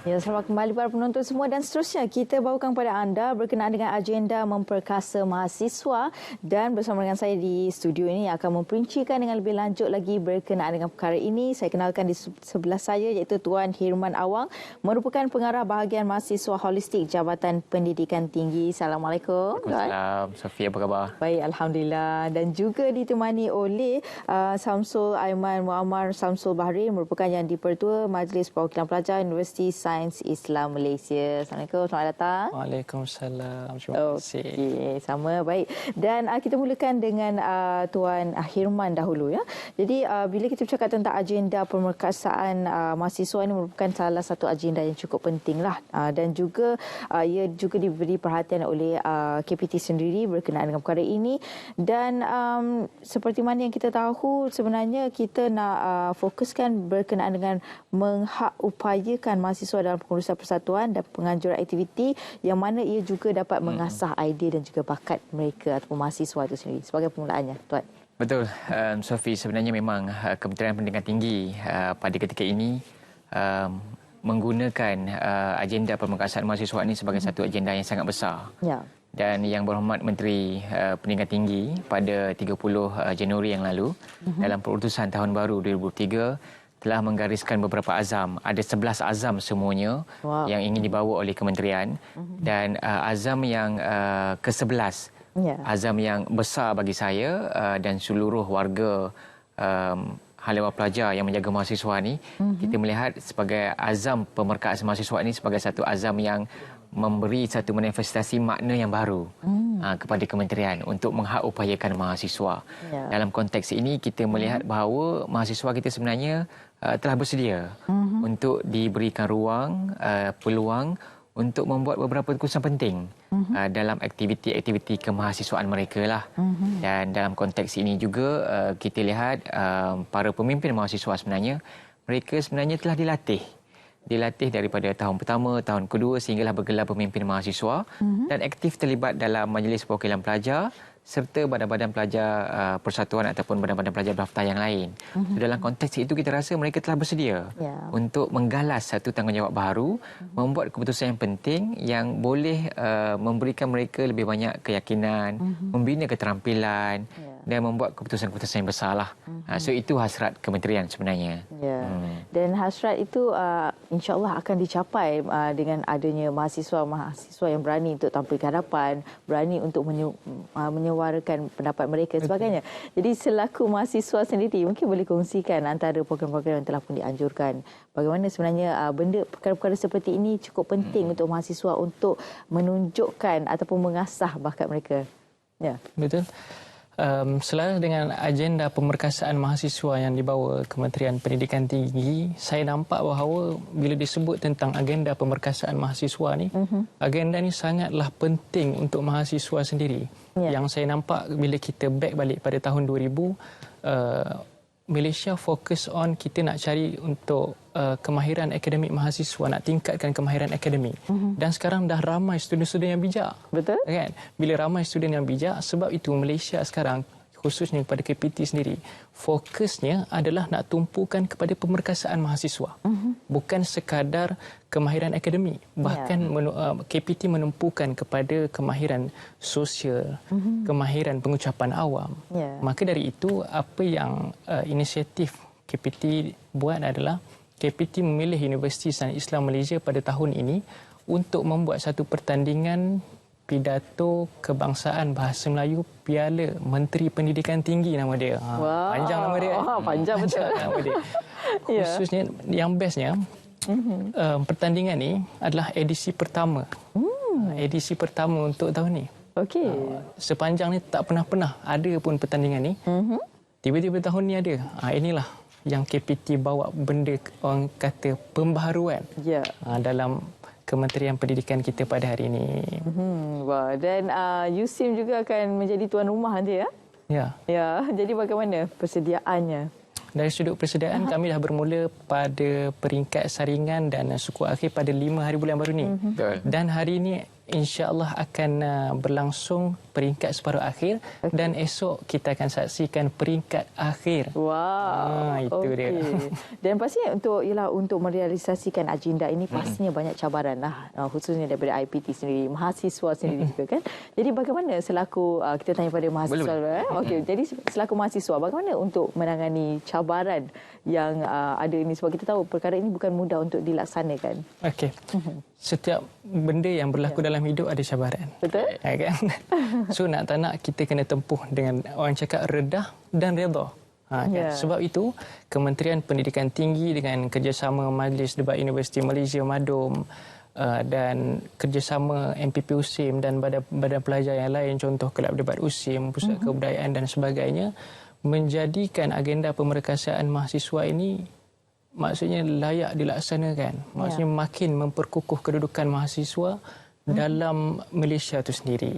Ya, selamat kembali para penonton semua dan seterusnya kita bawakan kepada anda berkenaan dengan agenda memperkasa mahasiswa dan bersama dengan saya di studio ini akan memperincikan dengan lebih lanjut lagi berkenaan dengan perkara ini. Saya kenalkan di sebelah saya iaitu Tuan Hirman Awang merupakan pengarah bahagian mahasiswa holistik Jabatan Pendidikan Tinggi. Assalamualaikum. Waalaikumsalam. Sofia, apa khabar? Baik, Alhamdulillah. Dan juga ditemani oleh Samsul Aiman Muammar Samsul Bahri merupakan yang di-Pertua Majlis Perwakilan Pelajar Universiti Sains Islam Malaysia. Assalamualaikum, selamat datang. Waalaikumsalam. Terima kasih. Okey, sama, baik. Dan kita mulakan dengan Tuan Hirman dahulu ya. Jadi bila kita bercakap tentang agenda pemerkasaan mahasiswa ini merupakan salah satu agenda yang cukup pentinglah dan juga ia juga diberi perhatian oleh KPT sendiri berkenaan dengan perkara ini dan seperti mana yang kita tahu sebenarnya kita nak fokuskan berkenaan dengan menghak-upayakan mahasiswa dalam pengurusan persatuan dan penganjuran aktiviti yang mana ia juga dapat mengasah idea dan juga bakat mereka ataupun mahasiswa itu sendiri. Sebagai permulaannya, Tuan. Betul, Sofi. Sebenarnya memang Kementerian Pendidikan Tinggi pada ketika ini menggunakan agenda pemerkasaan mahasiswa ini sebagai satu agenda yang sangat besar. Ya. Dan Yang Berhormat Menteri Pendidikan Tinggi pada 30 Januari yang lalu dalam perutusan tahun baru 2003 telah menggariskan beberapa azam. Ada 11 azam semuanya yang ingin dibawa oleh kementerian dan azam yang ke-11 azam yang besar bagi saya dan seluruh warga halawan pelajar yang menjaga mahasiswa ni, kita melihat sebagai azam pemerkasaan mahasiswa ini sebagai satu azam yang memberi satu manifestasi makna yang baru kepada kementerian untuk menghak-upayakan mahasiswa. Dalam konteks ini kita melihat bahawa mahasiswa kita sebenarnya telah bersedia untuk diberikan ruang, peluang untuk membuat beberapa keputusan penting dalam aktiviti-aktiviti kemahasiswaan mereka lah. Dan dalam konteks ini juga kita lihat para pemimpin mahasiswa sebenarnya mereka sebenarnya telah dilatih daripada tahun pertama, tahun kedua sehinggalah bergelar pemimpin mahasiswa dan aktif terlibat dalam Majlis Perwakilan Pelajar serta badan-badan pelajar persatuan ataupun badan-badan pelajar daftar yang lain. So, dalam konteks itu kita rasa mereka telah bersedia untuk menggalas satu tanggungjawab baru, membuat keputusan yang penting yang boleh memberikan mereka lebih banyak keyakinan, membina keterampilan dan membuat keputusan-keputusan yang besar lah. So itu hasrat kementerian sebenarnya. Dan hasrat itu insya-Allah akan dicapai dengan adanya mahasiswa-mahasiswa yang berani untuk tampil ke hadapan, berani untuk menyuarakan pendapat mereka dan sebagainya. Jadi selaku mahasiswa sendiri mungkin boleh kongsikan antara program-program yang telah pun dianjurkan. Bagaimana sebenarnya perkara-perkara seperti ini cukup penting untuk mahasiswa untuk menunjukkan ataupun mengasah bakat mereka. Ya. Betul. Selaras dengan agenda pemerkasaan mahasiswa yang dibawa Kementerian Pendidikan Tinggi, saya nampak bahawa bila disebut tentang agenda pemerkasaan mahasiswa ni, agenda ni sangatlah penting untuk mahasiswa sendiri. Yang saya nampak bila kita back balik pada tahun 2000, Malaysia fokus on kita nak cari untuk kemahiran akademik mahasiswa, nak tingkatkan kemahiran akademik. Dan sekarang dah ramai student-student yang bijak. Betul. Kan? Bila ramai student yang bijak, sebab itu Malaysia sekarang khususnya kepada KPT sendiri, fokusnya adalah nak tumpukan kepada pemerkasaan mahasiswa. Bukan sekadar kemahiran akademik. Bahkan KPT menumpukan kepada kemahiran sosial, kemahiran pengucapan awam. Maka dari itu, apa yang inisiatif KPT buat adalah KPT memilih Universiti Sains Islam Malaysia pada tahun ini untuk membuat satu pertandingan pidato kebangsaan bahasa Melayu Piala Menteri Pendidikan Tinggi nama dia. Panjang nama dia. Panjang betul. Nama dia. Khususnya yang bestnya, pertandingan ni adalah edisi pertama. Edisi pertama untuk tahun ni. Okey. Sepanjang ni tak pernah ada pun pertandingan ni. Tiba-tiba tahun ni ada. Inilah yang KPT bawa benda orang kata pembaharuan dalam Kementerian Pendidikan kita pada hari ini. Wah, dan USIM juga akan menjadi tuan rumah nanti ya? Ya, jadi bagaimana persediaannya? Dari sudut persediaan, kami dah bermula pada peringkat saringan dan suku akhir pada 5 hari bulan baru ni. Dan hari ini insya-Allah akan berlangsung peringkat separuh akhir dan esok kita akan saksikan peringkat akhir. Wow. Itu dia. Dan pastinya untuk merealisasikan agenda ini pastinya banyak cabaran lah, khususnya daripada IPT sendiri, mahasiswa sendiri juga kan. Jadi bagaimana selaku kita tanya pada mahasiswa okey, jadi selaku mahasiswa bagaimana untuk menangani cabaran yang ada ini, sebab kita tahu perkara ini bukan mudah untuk dilaksanakan. Okey. Setiap benda yang berlaku dalam hidup ada cabaran. Betul? Kan? So nak tak nak kita kena tempuh dengan orang cakap redah dan redha. Kan? Sebab itu Kementerian Pendidikan Tinggi dengan kerjasama Majlis Debat Universiti Malaysia MADUM dan kerjasama MPP USIM dan badan pelajar yang lain, contoh Kelab Debat USIM, Pusat Kebudayaan dan sebagainya, menjadikan agenda pemerkasaan mahasiswa ini maksudnya layak dilaksanakan. Maksudnya makin memperkukuh kedudukan mahasiswa dalam Malaysia itu sendiri.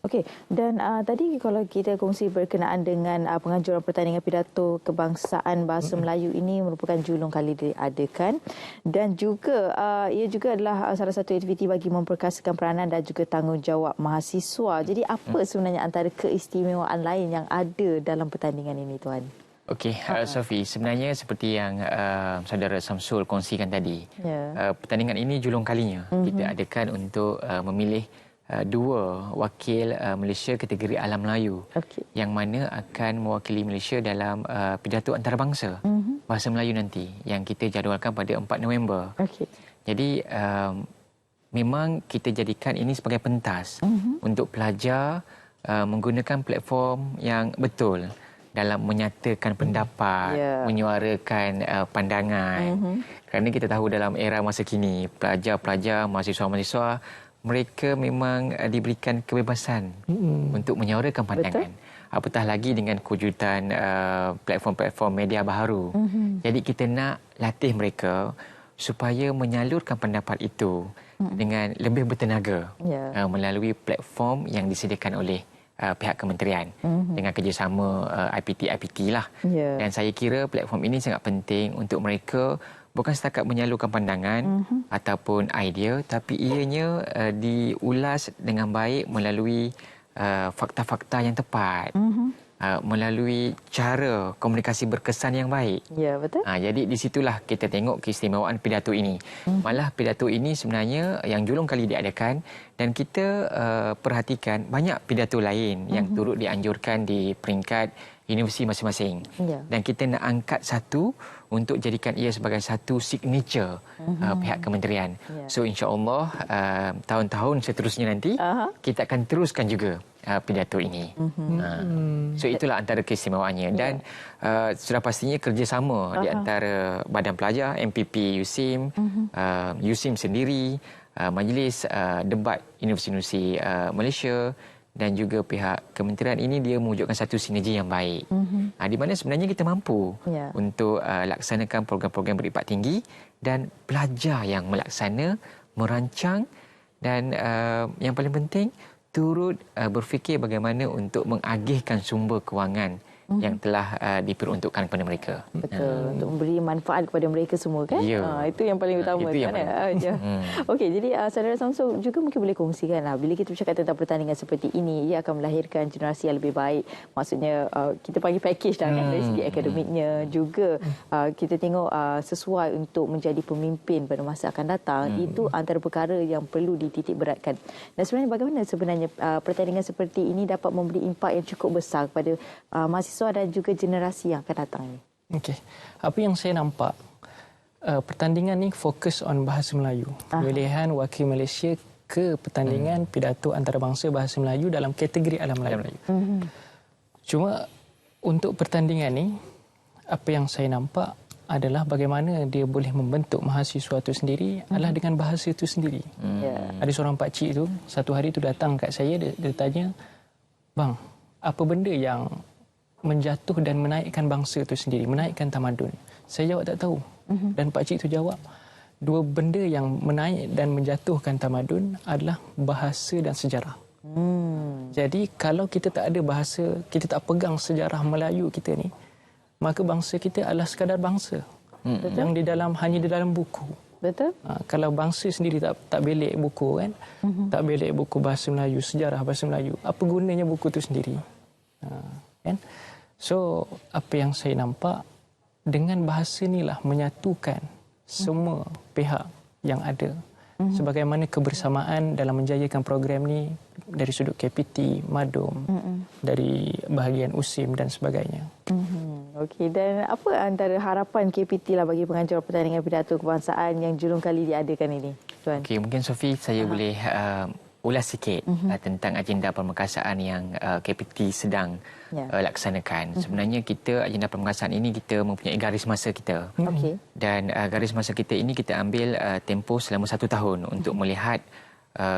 Okey, dan tadi kalau kita kongsi berkenaan dengan penganjuran pertandingan pidato kebangsaan bahasa Melayu ini merupakan julung kali diadakan, dan juga ia juga adalah salah satu aktiviti bagi memperkasakan peranan dan juga tanggungjawab mahasiswa. Jadi apa sebenarnya antara keistimewaan lain yang ada dalam pertandingan ini, Tuan? Okey, Sophie, sebenarnya seperti yang saudara Samsul kongsikan tadi, pertandingan ini julung kalinya kita adakan untuk memilih dua wakil Malaysia kategori alam Melayu, yang mana akan mewakili Malaysia dalam pidato antarabangsa bahasa Melayu nanti yang kita jadualkan pada 4 November. Jadi memang kita jadikan ini sebagai pentas untuk pelajar menggunakan platform yang betul dalam menyatakan pendapat, menyuarakan pandangan. Kerana kita tahu dalam era masa kini, pelajar-pelajar, mahasiswa-mahasiswa, mereka memang diberikan kebebasan untuk menyuarakan pandangan. Apatah lagi dengan kewujudan platform-platform media baharu. Jadi kita nak latih mereka supaya menyalurkan pendapat itu dengan lebih bertenaga melalui platform yang disediakan oleh pihak kementerian dengan kerjasama IPT lah. Dan saya kira platform ini sangat penting untuk mereka bukan setakat menyalurkan pandangan ataupun idea, tapi ianya diulas dengan baik melalui fakta-fakta yang tepat, melalui cara komunikasi berkesan yang baik. Ya, betul. Jadi di situlah kita tengok keistimewaan pidato ini. Malah pidato ini sebenarnya yang julung kali diadakan, dan kita perhatikan banyak pidato lain yang turut dianjurkan di peringkat universiti masing-masing. Dan kita nak angkat satu untuk jadikan ia sebagai satu signature pihak kementerian. So insya-Allah tahun-tahun seterusnya nanti kita akan teruskan juga pidato ini. So itulah antara keistimewaannya. Dan sudah pastinya kerjasama di antara badan pelajar, MPP USIM, USIM sendiri, Majlis Debat Universiti Malaysia dan juga pihak kementerian ini, dia mewujudkan satu sinergi yang baik. Di mana sebenarnya kita mampu untuk laksanakan program-program berimpak tinggi, dan pelajar yang melaksana, merancang dan yang paling penting turut berfikir bagaimana untuk mengagihkan sumber kewangan yang telah diperuntukkan kepada mereka. Betul, untuk memberi manfaat kepada mereka semua kan? Itu yang paling utama. Itu yang Okey, jadi saudara Samsul juga mungkin boleh kongsikan lah, bila kita bercakap tentang pertandingan seperti ini, ia akan melahirkan generasi yang lebih baik. Maksudnya kita panggil package dah kan, dari segi akademiknya juga kita tengok sesuai untuk menjadi pemimpin pada masa akan datang. Itu antara perkara yang perlu dititik beratkan. Dan sebenarnya bagaimana sebenarnya pertandingan seperti ini dapat memberi impak yang cukup besar kepada mahasiswa dan juga generasi yang akan datang ini? Okey. Apa yang saya nampak, pertandingan ni fokus on bahasa Melayu. Pemilihan wakil Malaysia ke pertandingan pidato antarabangsa bahasa Melayu dalam kategori alam Melayu. Cuma untuk pertandingan ni, apa yang saya nampak adalah bagaimana dia boleh membentuk mahasiswa itu sendiri adalah dengan bahasa itu sendiri. Ada seorang pakcik tu, satu hari tu datang kat saya, dia tanya, "Bang, apa benda yang menjatuh dan menaikkan bangsa itu sendiri, menaikkan tamadun?" Saya jawab tak tahu. Dan pakcik itu jawab, dua benda yang menaik dan menjatuhkan tamadun adalah bahasa dan sejarah. Jadi kalau kita tak ada bahasa, kita tak pegang sejarah Melayu kita ni, maka bangsa kita adalah sekadar bangsa yang hanya di dalam buku. Betul. Kalau bangsa sendiri tak belik buku kan, tak belik buku bahasa Melayu, sejarah bahasa Melayu, apa gunanya buku itu sendiri? Kan? So, apa yang saya nampak, dengan bahasa inilah menyatukan semua pihak yang ada. Sebagaimana kebersamaan dalam menjayakan program ni dari sudut KPT, MADUM, dari bahagian USIM dan sebagainya. Okey, dan apa antara harapan KPT lah bagi pengajar pertandingan pidato kebangsaan yang julung kali diadakan ini, Tuan? Okey, mungkin Sophie saya boleh ulas sikit tentang agenda pemerkasaan yang KPT sedang laksanakan. Sebenarnya kita agenda pemerkasaan ini kita mempunyai garis masa kita. Okey. Dan garis masa kita ini kita ambil tempoh selama 1 tahun untuk melihat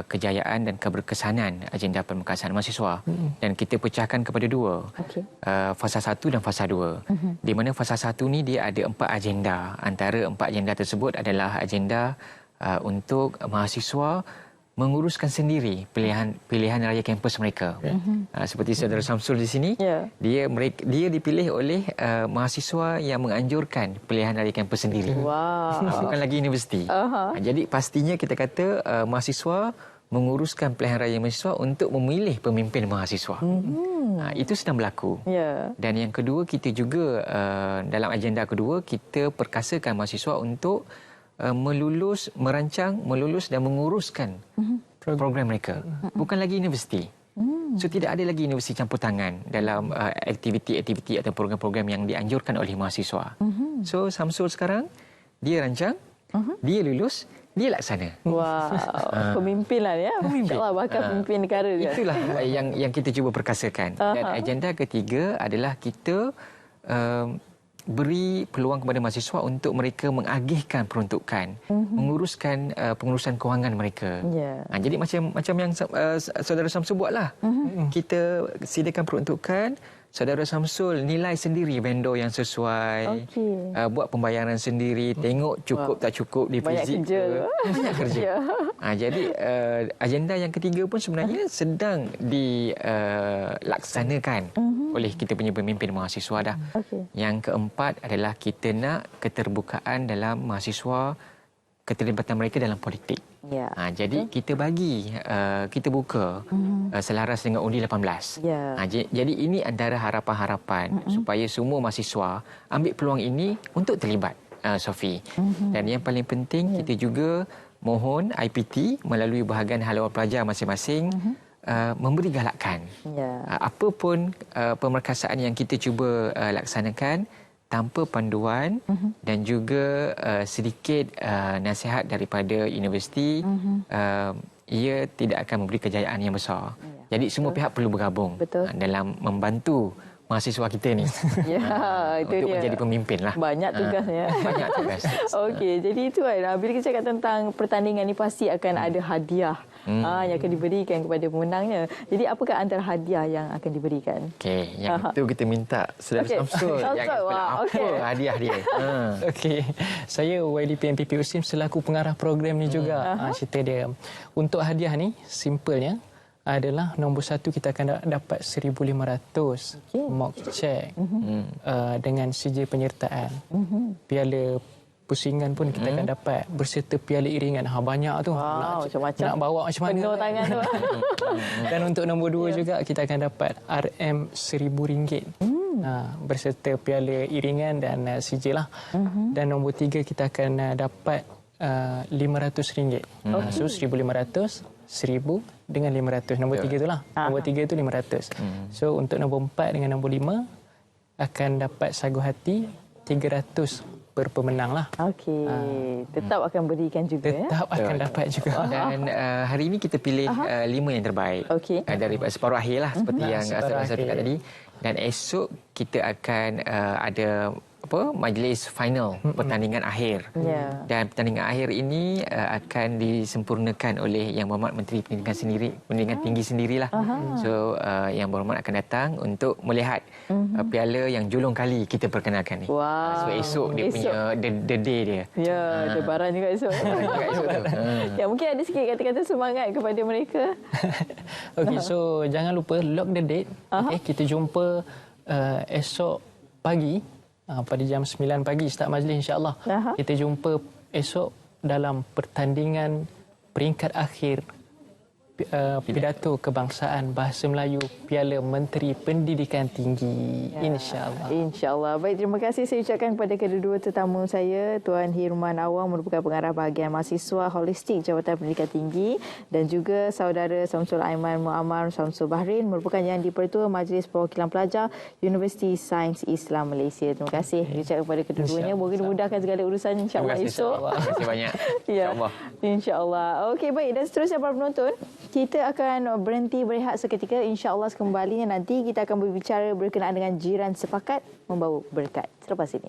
kejayaan dan keberkesanan agenda pemerkasaan mahasiswa. Dan kita pecahkan kepada 2. Okey. Fasa 1 dan fasa 2. Di mana fasa 1 ni dia ada 4 agenda. Antara 4 agenda tersebut adalah agenda untuk mahasiswa menguruskan sendiri pilihan raya kampus mereka. Seperti Saudara Samsul di sini, dia dipilih oleh mahasiswa yang menganjurkan pilihan raya kampus sendiri. Wow. Bukan lagi universiti. Jadi pastinya kita kata mahasiswa menguruskan pilihan raya mahasiswa untuk memilih pemimpin mahasiswa. Itu sedang berlaku. Dan yang kedua, kita juga dalam agenda kedua, kita perkasakan mahasiswa untuk merancang, melulus dan menguruskan program mereka. Bukan lagi universiti. So tidak ada lagi universiti campur tangan dalam aktiviti-aktiviti atau program-program yang dianjurkan oleh mahasiswa. So Samsul sekarang, dia rancang, dia lulus, dia laksana. Wow, pemimpin lah ya. InsyaAllah bakal pemimpin negara dia. Itulah yang kita cuba perkasakan. Dan agenda ketiga adalah kita beri peluang kepada mahasiswa untuk mereka mengagihkan peruntukan, menguruskan pengurusan kewangan mereka. Jadi macam yang Saudara Samsul buatlah. Kita sediakan peruntukan, Saudara Samsul nilai sendiri vendor yang sesuai, buat pembayaran sendiri, tengok cukup tak cukup di fizik ke. Banyak kerja. Jadi agenda yang ketiga pun sebenarnya sedang dilaksanakan oleh kita punya pemimpin mahasiswa dah. Yang keempat adalah kita nak keterbukaan dalam mahasiswa, keterlibatan mereka dalam politik. Jadi kita bagi, kita buka selaras dengan undi 18. Jadi ini antara harapan-harapan supaya semua mahasiswa ambil peluang ini untuk terlibat, Sophie. Dan yang paling penting, kita juga mohon IPT melalui bahagian haluan pelajar masing-masing memberi galakan. Apa pun pemerkasaan yang kita cuba laksanakan, tanpa panduan dan juga sedikit nasihat daripada universiti, ia tidak akan memberi kejayaan yang besar. Jadi semua pihak perlu bergabung dalam membantu mahasiswa kita ni. Itu untuk dia. menjadi pemimpin lah. Banyak tugasnya. Banyak tugas. Okey, jadi itu kan. Bila kita cakap tentang pertandingan ni pasti akan ada hadiah yang akan diberikan kepada pemenangnya. Jadi apakah antara hadiah yang akan diberikan? Okey, yang itu kita minta Saudara Samsul yang apa hadiah dia. Okey, saya YDP MPP USIM selaku pengarah program ni juga. Cerita dia. Untuk hadiah ni, simpelnya adalah nombor 1 kita akan dapat 1,500 mock check dengan CJ penyertaan. Piala pusingan pun kita akan dapat berserta piala iringan. Banyak tu. Macam-macam. Nak bawa macam mana? Penuh tangan tu. Dan untuk nombor 2 juga kita akan dapat RM RM1,000 berserta piala iringan dan CJ lah. Dan nombor 3 kita akan dapat RM500. So 1,500, 1,000 dengan 500. Nombor 3 tu lah. Nombor 3 tu 500. So untuk nombor 4 dengan nombor 5 akan dapat sagu hati 300 per pemenang lah. Okey. Tetap akan berikan juga. Tetap akan dapat juga. Dan hari ini kita pilih 5 yang terbaik. Daripada separuh akhir lah seperti yang saya cakap tadi. Dan esok kita akan ada majlis final pertandingan akhir. Dan pertandingan akhir ini akan disempurnakan oleh Yang Berhormat Menteri Pendidikan Tinggi sendirilah. So Yang Berhormat akan datang untuk melihat piala yang julung kali kita perkenalkan ni. So esok dia punya the day dia. Lebaran juga esok. Mungkin ada sikit kata-kata semangat kepada mereka. Okey, so jangan lupa lock the date. Kita jumpa esok pagi pada jam 9 pagi start majlis, insya-Allah. Kita jumpa esok dalam pertandingan peringkat akhir pidato kebangsaan Bahasa Melayu Piala Menteri Pendidikan Tinggi. InsyaAllah. InsyaAllah. Baik, terima kasih saya ucapkan kepada kedua-dua tetamu saya, Tuan Hirman Awang merupakan pengarah bahagian mahasiswa holistik Jabatan Pendidikan Tinggi dan juga saudara Samsul Aiman Muammar Samsul Bahrain merupakan Yang di-Pertua Majlis Perwakilan Pelajar Universiti Sains Islam Malaysia. Terima kasih ucapkan kepada kedua-duanya. Moga dimudahkan segala urusan insyaAllah esok. Terima kasih banyak. Ya, InsyaAllah. InsyaAllah. Okey, baik. Dan seterusnya para penonton, kita akan berhenti berehat seketika. InsyaAllah sekembalinya nanti kita akan berbicara berkenaan dengan jiran sepakat membawa berkat. Selepas ini.